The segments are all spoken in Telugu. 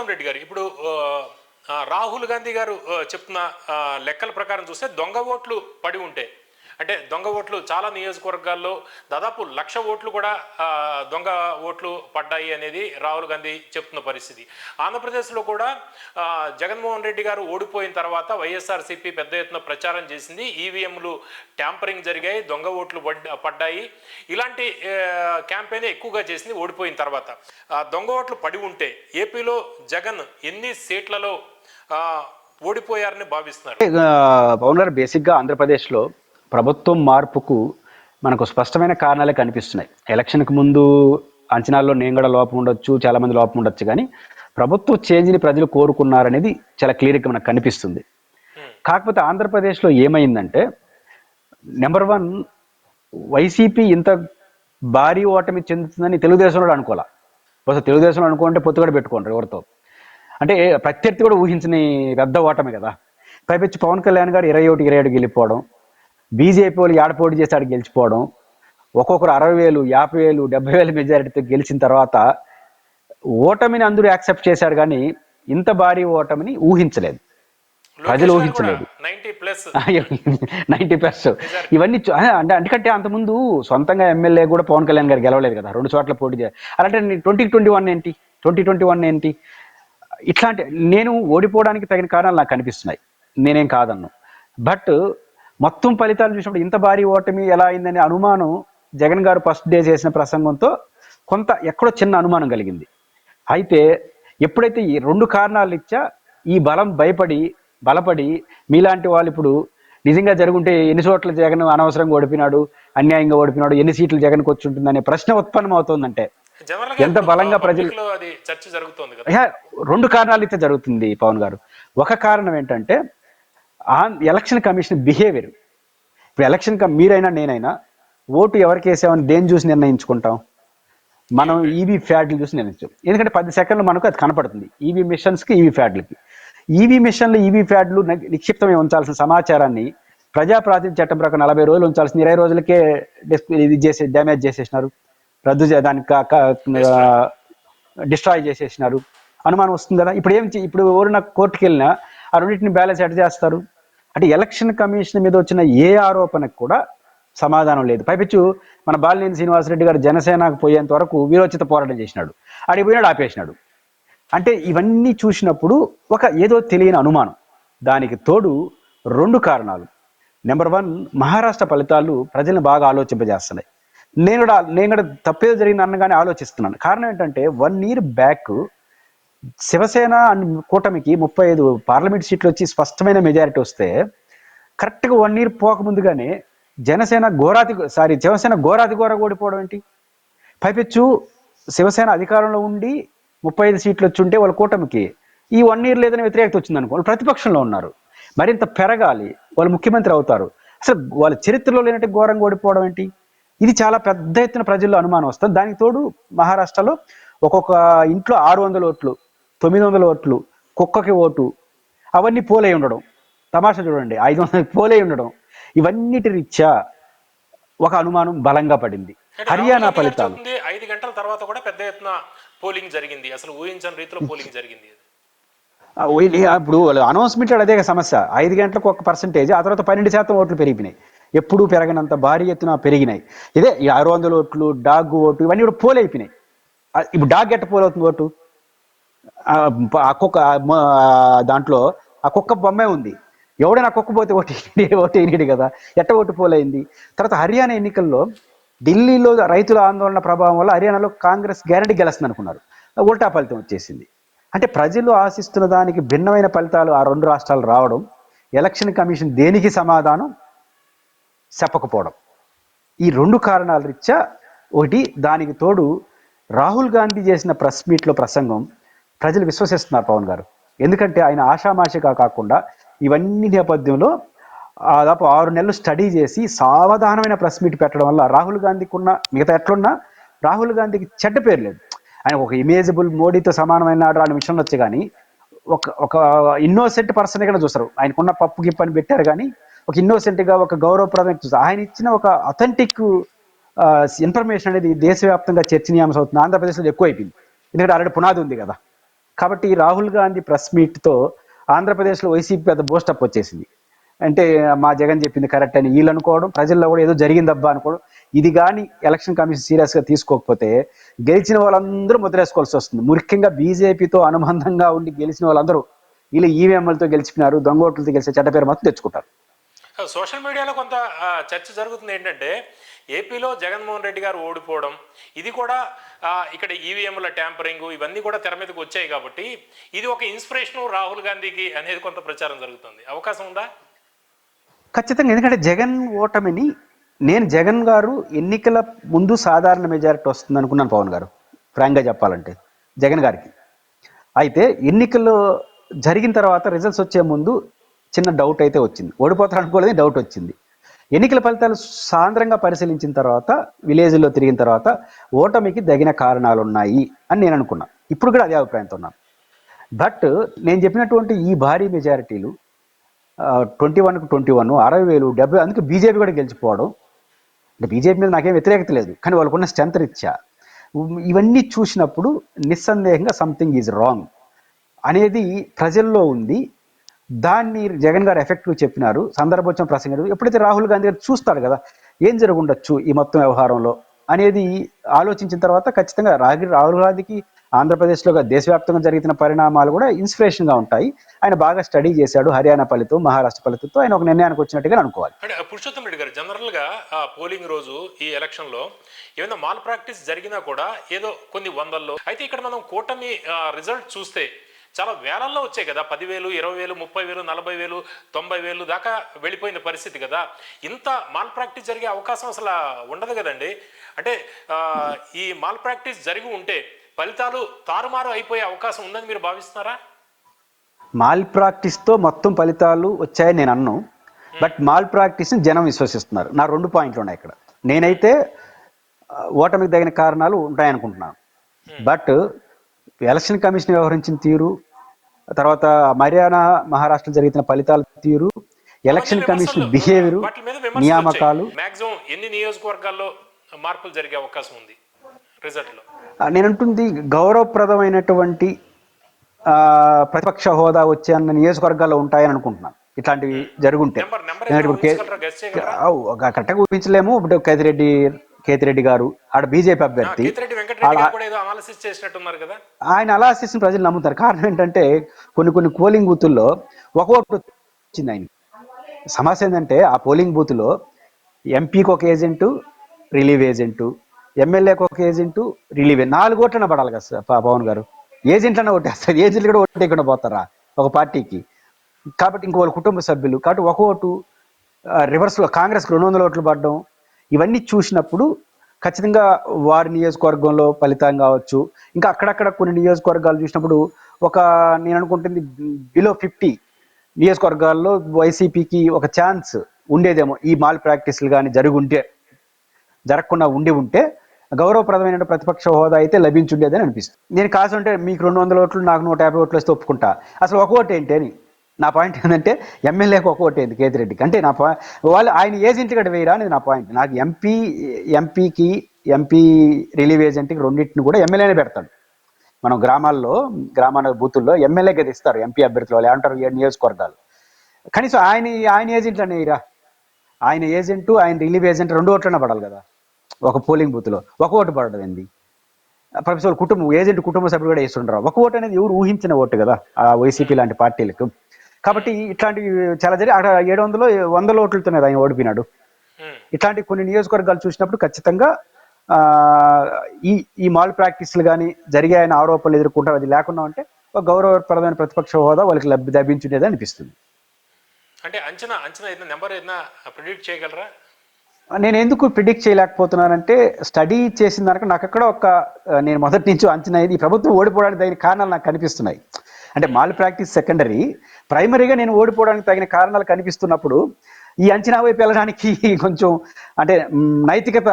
రామచంద్ర రెడ్డి గారు ఇప్పుడు రాహుల్ గాంధీ గారు చెప్తున్న లెక్కల ప్రకారం చూస్తే దొంగ ఓట్లు పడి ఉంటే, అంటే దొంగ ఓట్లు చాలా నియోజకవర్గాల్లో దాదాపు 1,00,000 ఓట్లు కూడా దొంగ ఓట్లు పడ్డాయి అనేది రాహుల్ గాంధీ చెప్తున్న పరిస్థితి. ఆంధ్రప్రదేశ్లో కూడా జగన్మోహన్ రెడ్డి గారు ఓడిపోయిన తర్వాత వైఎస్ఆర్సీపీ పెద్ద ఎత్తున ప్రచారం చేసింది, ఈవీఎంలు ట్యాంపరింగ్ జరిగాయి, దొంగ ఓట్లు పడ్డాయి, ఇలాంటి క్యాంపెయిన్ ఎక్కువగా చేసింది ఓడిపోయిన తర్వాత. దొంగ ఓట్లు పడి ఉంటే ఏపీలో జగన్ ఎన్ని సీట్లలో ఓడిపోయారని భావిస్తున్నారు? పవన్ గారు, బేసిక్గా ఆంధ్రప్రదేశ్లో ప్రభుత్వం మార్పుకు మనకు స్పష్టమైన కారణాలే కనిపిస్తున్నాయి. ఎలక్షన్కి ముందు అంచనాల్లో నేను కూడా లోపం ఉండొచ్చు, చాలామంది లోపం ఉండొచ్చు, కానీ ప్రభుత్వ చేంజ్ని ప్రజలు కోరుకున్నారనేది చాలా క్లియర్గా మనకు కనిపిస్తుంది. కాకపోతే ఆంధ్రప్రదేశ్లో ఏమైందంటే, నెంబర్ 1, వైసీపీ ఇంత భారీ ఓటమి చెందుతుందని తెలుగుదేశంలో అనుకోవాలా. బహుశా తెలుగుదేశంలో అనుకుంటే పొత్తు కూడా పెట్టుకోండి ఎవరితో, అంటే ప్రత్యర్థి కూడా ఊహించని పెద్ద ఓటమి కదా. పైపెచ్చి పవన్ కళ్యాణ్ గారు 21-27 గెలిపోవడం, బీజేపీ వాళ్ళు ఏడపోటీ చేసి ఆడ గెలిచిపోవడం, ఒక్కొక్కరు 60,000, 50,000, 70,000 మెజారిటీతో గెలిచిన తర్వాత ఓటమిని అందరూ యాక్సెప్ట్ చేశారు, కానీ ఇంత భారీ ఓటమిని ఊహించలేదు, ప్రజలు ఊహించలేదు. 90+. ఇవన్నీ అంటే అంతకుముందు సొంతంగా ఎమ్మెల్యే కూడా పవన్ కళ్యాణ్ గారు గెలవలేదు కదా, 2 చోట్ల పోటీ చేయాలి. అలాంటి 2021 ఏంటి ఇట్లాంటి నేను ఓడిపోవడానికి తగిన కారణాలు నాకు కనిపిస్తున్నాయి, నేనేం కాదన్ను. బట్ మొత్తం ఫలితాలు చూసినప్పుడు ఇంత భారీ ఓటమి ఎలా అయిందనే అనుమానం జగన్ గారు ఫస్ట్ డే చేసిన ప్రసంగంతో కొంత ఎక్కడో చిన్న అనుమానం కలిగింది. అయితే ఎప్పుడైతే ఈ 2 కారణాలు ఇచ్చా ఈ బలపడి మీలాంటి వాళ్ళు ఇప్పుడు నిజంగా జరుగుంటే ఎన్ని చోట్ల జగన్ అనవసరంగా ఓడిపినాడు, అన్యాయంగా ఓడిపినాడు, ఎన్ని సీట్లు జగన్కి వచ్చి ఉంటుందనే ప్రశ్న ఉత్పన్నం అవుతుందంటే ఎంత బలంగా ప్రజలు 2 కారణాలు అయితే జరుగుతుంది పవన్ గారు. ఒక కారణం ఏంటంటే ఎలక్షన్ కమిషన్ బిహేవియర్. ఇప్పుడు ఎలక్షన్ మీరైనా నేనైనా ఓటు ఎవరికి వేసామని దేని చూసి నిర్ణయించుకుంటాం? మనం ఈవీ ఫ్యాడ్లు చూసి నిర్ణయించాం. ఎందుకంటే 10 సెకండ్లు మనకు అది కనపడుతుంది, ఈవీ మిషన్స్కి, ఈవీ ఫ్యాడ్లకి. ఈవీ మిషన్లు, ఈవీ ఫ్యాడ్లు నిక్షిప్తమై ఉంచాల్సిన సమాచారాన్ని ప్రజా ప్రాతినిధ్య చట్టం ప్రకారం 40 రోజులు ఉంచాల్సిన 20 రోజులకే డ్యామేజ్ చేసేసినారు, డిస్ట్రాయ్ చేసేసినారు. అనుమానం వస్తుంది కదా. ఇప్పుడు ఎవరు నాకు కోర్టుకు వెళ్ళినా ఆ రెండింటిని బ్యాలెన్స్ ఎట్ చేస్తారు? అంటే ఎలక్షన్ కమిషన్ మీద వచ్చిన ఏ ఆరోపణకు కూడా సమాధానం లేదు. పైపెచ్చు మన బాలినేని శ్రీనివాసరెడ్డి గారు జనసేనకు పోయేంత వరకు వీరోచిత పోరాటం చేసినాడు, ఆడిపోయినాడు, ఆపేసినాడు. అంటే ఇవన్నీ చూసినప్పుడు ఒక ఏదో తెలియని అనుమానం. దానికి తోడు 2 కారణాలు. నెంబర్ 1, మహారాష్ట్ర ఫలితాలు ప్రజల్ని బాగా ఆలోచింపజేస్తున్నాయి. నేను కూడా తప్పేదో జరిగింది అన్నగానే ఆలోచిస్తున్నాను. కారణం ఏంటంటే 1 year బ్యాక్ శివసేన అండ్ కూటమికి 35 పార్లమెంట్ సీట్లు వచ్చి స్పష్టమైన మెజారిటీ వస్తే, కరెక్ట్గా 1 year పోకముందుగానే శివసేన ఘోరాతి ఓడిపోవడం ఏంటి? పైపెచ్చు శివసేన అధికారంలో ఉండి 35 సీట్లు వచ్చి ఉంటే వాళ్ళ కూటమికి ఈ 1 year లేదని వ్యతిరేకత వచ్చింది అనుకో, వాళ్ళు ప్రతిపక్షంలో ఉన్నారు, మరింత పెరగాలి, వాళ్ళు ముఖ్యమంత్రి అవుతారు. అసలు వాళ్ళ చరిత్రలో లేనట్టు ఘోరంగా ఓడిపోవడం ఏంటి? ఇది చాలా పెద్ద ఎత్తున ప్రజల్లో అనుమానం వస్తుంది. దానికి తోడు మహారాష్ట్రలో ఒక్కొక్క ఇంట్లో 600 ఓట్లు, 900 ఓట్లు, కుక్కకి ఓటు, అవన్నీ పోలై ఉండడం. తమాషా చూడండి, 500 పోలై ఉండడం. ఇవన్నిటి రీత్యా ఒక అనుమానం బలంగా పడింది. హర్యానా ఫలితాలు 5 గంటల తర్వాత కూడా పెద్ద ఎత్తున పోలింగ్ జరిగింది, అసలు ఊహించని రీతిలో పోలింగ్ జరిగింది. ఇప్పుడు అనౌన్స్మెంట్ అదే సమస్య. 5 గంటలకు 1%, ఆ తర్వాత 12% ఓట్లు పెరిగినాయి. ఎప్పుడూ పెరగనంత భారీ ఎత్తున పెరిగినాయి. ఇదే ఈ 600 ఓట్లు, డాగ్ ఓటు, ఇవన్నీ కూడా పోల్ అయిపోయినాయి. ఇప్పుడు డాగ్ ఎట్ట పోల్ అవుతుంది ఓటు? ఆ కుక్క దాంట్లో ఆ కుక్క బొమ్మే ఉంది, ఎవడైనా కుక్క పోతే ఓటు వేయనీడు కదా, ఎట్ట ఓటు పోలైంది. తర్వాత హర్యానా ఎన్నికల్లో ఢిల్లీలో రైతుల ఆందోళన ప్రభావం వల్ల హర్యానాలో కాంగ్రెస్ గ్యారంటీ గెలుస్తుంది అనుకున్నారు, ఉల్టా ఫలితం వచ్చేసింది. అంటే ప్రజలు ఆశిస్తున్న దానికి భిన్నమైన ఫలితాలు ఆ 2 రాష్ట్రాలు రావడం, ఎలక్షన్ కమిషన్ దేనికి సమాధానం చెప్పకపోవడం, ఈ 2 కారణాల రీత్యా. ఒకటి, దానికి తోడు రాహుల్ గాంధీ చేసిన ప్రెస్ మీట్లో ప్రసంగం ప్రజలు విశ్వసిస్తున్నారు పవన్ గారు. ఎందుకంటే ఆయన ఆషామాషిగా కాకుండా ఇవన్నీ నేపథ్యంలో దాదాపు 6 నెలలు స్టడీ చేసి సావధానమైన ప్రెస్ మీట్ పెట్టడం వల్ల రాహుల్ గాంధీకి ఉన్న, మిగతా ఎట్లున్నా రాహుల్ గాంధీకి చెడ్డ పేరు లేదు. ఆయన ఒక ఇమేజబుల్, మోడీతో సమానమైన అనే విషయంలో వచ్చి, కానీ ఒక ఇన్నోసెంట్ పర్సన్ కూడా చూస్తారు. ఆయనకున్న పప్పు గిప్పని పెట్టారు, కానీ ఒక ఇన్నోసెంట్గా, ఒక గౌరవప్రదంగా చూస్తారు. ఆయన ఇచ్చిన ఒక అథెంటిక్ ఇన్ఫర్మేషన్ అనేది దేశవ్యాప్తంగా చర్చనీయాంశం అవుతుంది. ఆంధ్రప్రదేశ్లో ఎక్కువ అయిపోయింది, ఎందుకంటే ఆల్రెడీ పునాది ఉంది కదా. కాబట్టి రాహుల్ గాంధీ ప్రెస్ మీట్తో ఆంధ్రప్రదేశ్లో వైసీపీ పెద్ద బూస్టప్ వచ్చేసింది. అంటే మా జగన్ చెప్పింది కరెక్ట్ అని వీళ్ళు అనుకోవడం, ప్రజల్లో కూడా ఏదో జరిగిందబ్బా అనుకోవడం. ఇది కానీ ఎలక్షన్ కమిషన్ సీరియస్గా తీసుకోకపోతే గెలిచిన వాళ్ళందరూ ముద్రేసుకోవాల్సి వస్తుంది. ముఖ్యంగా బీజేపీతో అనుబంధంగా ఉండి గెలిచిన వాళ్ళందరూ వీళ్ళు ఈవీఎంలతో గెలిచిపోయినారు, దొంగ ఓట్లతో గెలిచే చెడ్డ పేరు మొత్తం తెచ్చుకుంటారు. సోషల్ మీడియాలో కొంత చర్చ జరుగుతుంది ఏంటంటే ఏపీలో జగన్మోహన్ రెడ్డి గారు ఓడిపోవడం, ఇది కూడా ఇక్కడ ఈవీఎంల ట్యాంపరింగ్ ఇవన్నీ కూడా తెర మీదకి వచ్చాయి కాబట్టి ఇది ఒక ఇన్స్పిరేషన్ రాహుల్ గాంధీకి అనేది కొంత ప్రచారం జరుగుతుంది. అవకాశం ఉందా? ఖచ్చితంగా. ఎందుకంటే జగన్ ఓటమిని నేను జగన్ గారు ఎన్నికల ముందు సాధారణ మెజారిటీ వస్తుంది అనుకున్నాను పవన్ గారు, ఫ్రాంక్గా చెప్పాలంటే జగన్ గారికి. అయితే ఎన్నికల్లో జరిగిన తర్వాత రిజల్ట్స్ వచ్చే ముందు చిన్న డౌట్ అయితే వచ్చింది. ఓడిపోతారు అనుకోలేదని డౌట్ వచ్చింది. ఎన్నికల ఫలితాలు సాంద్రంగా పరిశీలించిన తర్వాత విలేజ్లో తిరిగిన తర్వాత ఓటమికి తగిన కారణాలు ఉన్నాయి అని నేను అనుకున్నా. ఇప్పుడు కూడా అదే అభిప్రాయంతో ఉన్నాను. బట్ నేను చెప్పినటువంటి ఈ భారీ మెజారిటీలు 21కు 21, 60,000, 70, అందుకే బీజేపీ కూడా గెలిచిపోవడం. అంటే బీజేపీ మీద నాకేం వ్యతిరేకత లేదు, కానీ వాళ్ళకున్న స్ట్రెంత్ రీత్యా ఇవన్నీ చూసినప్పుడు నిస్సందేహంగా సంథింగ్ ఈజ్ రాంగ్ అనేది ప్రజల్లో ఉంది. దాన్ని జగన్ గారు ఎఫెక్టివ్ చెప్పినారు, సందర్భోచన ప్రసంగారు. ఎప్పుడైతే రాహుల్ గాంధీ గారు చూస్తాడు కదా ఏం జరుగుండొచ్చు ఈ మొత్తం వ్యవహారంలో అనేది ఆలోచించిన తర్వాత ఖచ్చితంగా రాహుల్ గాంధీకి ఆంధ్రప్రదేశ్లో దేశవ్యాప్తంగా జరిగిన పరిణామాలు కూడా ఇన్స్పిరేషన్గా ఉంటాయి. ఆయన బాగా స్టడీ చేశాడు, హర్యానా ఫలితం, మహారాష్ట్ర ఫలితంతో ఆయన ఒక నిర్ణయానికి వచ్చినట్టుగా అనుకోవాలి. అంటే పురుషోత్తం రెడ్డి గారు జనరల్గా పోలింగ్ రోజు ఈ ఎలక్షన్లో ఏమైనా మాల్ ప్రాక్టీస్ జరిగినా కూడా ఏదో కొన్ని వందల్లో, అయితే ఇక్కడ మనం కూటమి రిజల్ట్ చూస్తే చాలా వేలల్లో వచ్చాయి కదా, 10,000, 20,000, 30,000, 40,000, 90,000 దాకా వెళ్ళిపోయిన పరిస్థితి కదా. ఇంత మాల్ ప్రాక్టీస్ జరిగే అవకాశం అసలు ఉండదు కదండి. అంటే ఈ మాల్ ప్రాక్టీస్ జరిగి ఉంటే ఫలితాలు తారుమారు అయిపోయే అవకాశం ఉందని మీరు భావిస్తున్నారా? మాల్ ప్రాక్టీస్తో మొత్తం ఫలితాలు వచ్చాయని నేను అన్నాను. బట్ మాల్ ప్రాక్టీస్ని జనం విశ్వసిస్తున్నారు. నా 2 పాయింట్లు ఉన్నాయి ఇక్కడ. నేనైతే ఓటమికి తగిన కారణాలు ఉంటాయనుకుంటున్నాను. బట్ ఎలక్షన్ కమిషన్ వ్యవహరించిన తీరు, తర్వాత హర్యానా మహారాష్ట్ర జరిగిన ఫలితాల తీరు, ఎలక్షన్ కమిషన్ బిహేవియర్, నియామకాలు, మాక్సిమం ఎన్ని నియోజకవర్గాల్లో మార్పులు జరిగే అవకాశం ఉంది రిజల్ట్ లో? నేను అంటుంది గౌరవప్రదమైనటువంటి ప్రతిపక్ష హోదా వచ్చే అన్న నియోజకవర్గాల్లో ఉంటాయని అనుకుంటున్నాను ఇట్లాంటివి జరుగుంటే. కరెక్ట్గా ఊహించలేము. ఇప్పుడు కేతిరెడ్డి గారు ఆడ బీజేపీ అభ్యర్థి, ఆయన అనాలిసిస్ ప్రజలు నమ్ముతారు. కారణం ఏంటంటే కొన్ని పోలింగ్ బూతుల్లో ఒక ఓటు వచ్చింది ఆయన. సమస్య ఏంటంటే ఆ పోలింగ్ బూత్లో ఎంపీకి ఒక ఏజెంటు, రిలీవ్ ఏజెంటు, ఎమ్మెల్యేకి ఒక ఏజెంటు, రిలీవ్, 4 ఓట్లన పడాలి కదా పవన్ గారు. ఏజెంట్లన్నా ఓటేస్తారు, ఏజెంట్లు కూడా ఓటేయకుండా పోతారా ఒక పార్టీకి? కాబట్టి ఇంకో వాళ్ళ కుటుంబ సభ్యులు, కాబట్టి ఒక ఓటు రివర్స్లో కాంగ్రెస్కి 200 ఓట్లు పడడం, ఇవన్నీ చూసినప్పుడు ఖచ్చితంగా వారి నియోజకవర్గంలో ఫలితం కావచ్చు. ఇంకా అక్కడక్కడ కొన్ని నియోజకవర్గాలు చూసినప్పుడు నేను అనుకుంటుంది బిలో 50 నియోజకవర్గాల్లో వైసీపీకి ఒక ఛాన్స్ ఉండేదేమో. ఈ మాల్ ప్రాక్టీస్లు కానీ జరగకుండా ఉంటే గౌరవప్రదమైన ప్రతిపక్ష హోదా అయితే లభించుండేదని అనిపిస్తుంది. నేను కాసు అంటే మీకు 200 ఓట్లు, నాకు 150 ఓట్లు వస్తే ఒప్పుకుంటా. అసలు ఒక ఓటు ఏంటి అని నా పాయింట్ ఏంటంటే ఎమ్మెల్యేకి ఒక ఓటు ఏంటి కేతిరెడ్డికి అంటే వాళ్ళు ఆయన ఏజెంట్ గడ వేయరా అనేది నా పాయింట్. నాకు ఎంపీ రిలీవ్ ఏజెంట్కి రెండింటిని కూడా ఎమ్మెల్యేనే పెడతాడు. మనం గ్రామాల బూతుల్లో ఎమ్మెల్యే గది ఇస్తారు ఎంపీ అభ్యర్థులు, వాళ్ళు ఏమంటారు 7 నియోజకవర్గాలు. కనీసం ఆయన ఏజెంట్లు అనేరా, ఆయన ఏజెంటు ఆయన రిలీవ్ ఏజెంట్ 2 ఓట్లనే పడాలి కదా ఒక పోలింగ్ బూత్లో. ఒక ఓటు పడడం ఏంది? ప్రొఫెసర్ ఏజెంట్ కుటుంబ సభ్యులు కూడా వేస్తుంటారు. ఒక ఓటు అనేది ఎవరు ఊహించిన ఓటు కదా ఆ వైసీపీ లాంటి పార్టీలకు. కాబట్టి ఇట్లాంటివి చాలా జరిగి అక్కడ 700 ఓట్లతోనే ఆయన ఓడిపోయినాడు. ఇట్లాంటి కొన్ని నియోజకవర్గాలు చూసినప్పుడు ఖచ్చితంగా ఈ మాల్ ప్రాక్టీస్లు కానీ జరిగాయని ఆరోపణలు ఎదుర్కొంటారు. అది లేకుండా ఉంటే ఒక గౌరవప్రదమైన ప్రతిపక్ష హోదా వాళ్ళకి లభించుండేది అనిపిస్తుంది. అంటే అంచనా నెంబర్ ఏదైనా ప్రిడిక్ట్ చేయగలరా? నేను ఎందుకు ప్రిడిక్ట్ చేయలేకపోతున్నానంటే స్టడీ చేసిన దానికి నాకు అక్కడ నేను మొదటి నుంచి అంచనా ఈ ప్రభుత్వం ఓడిపోవడానికి తగిన కారణాలు నాకు కనిపిస్తున్నాయి. అంటే మాల్ ప్రాక్టీస్ సెకండరీ, ప్రైమరీగా నేను ఓడిపోవడానికి తగిన కారణాలు కనిపిస్తున్నప్పుడు ఈ అంచనా వైపు వెళ్ళడానికి కొంచెం అంటే నైతికత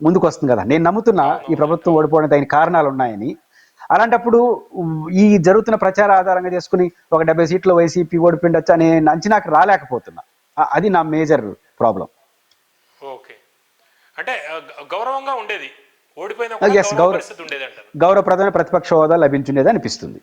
ముందుకు వస్తుంది కదా. నేను నమ్ముతున్నా ఈ ప్రభుత్వం ఓడిపోవడానికి తగిన కారణాలు ఉన్నాయని. అలాంటప్పుడు ఈ జరుగుతున్న ప్రచార ఆధారంగా చేసుకుని ఒక 70 సీట్లు వైసీపీ ఓడిపోయిండొచ్చు అనే అంచనాకు రాలేకపోతున్నా. అది నా మేజర్ ప్రాబ్లం. ఓకే, అంటే గౌరవంగా ఉండేది, ఓడిపోయిన గౌరవప్రదమైన ప్రతిపక్ష హోదా లభించుండేది అనిపిస్తుంది.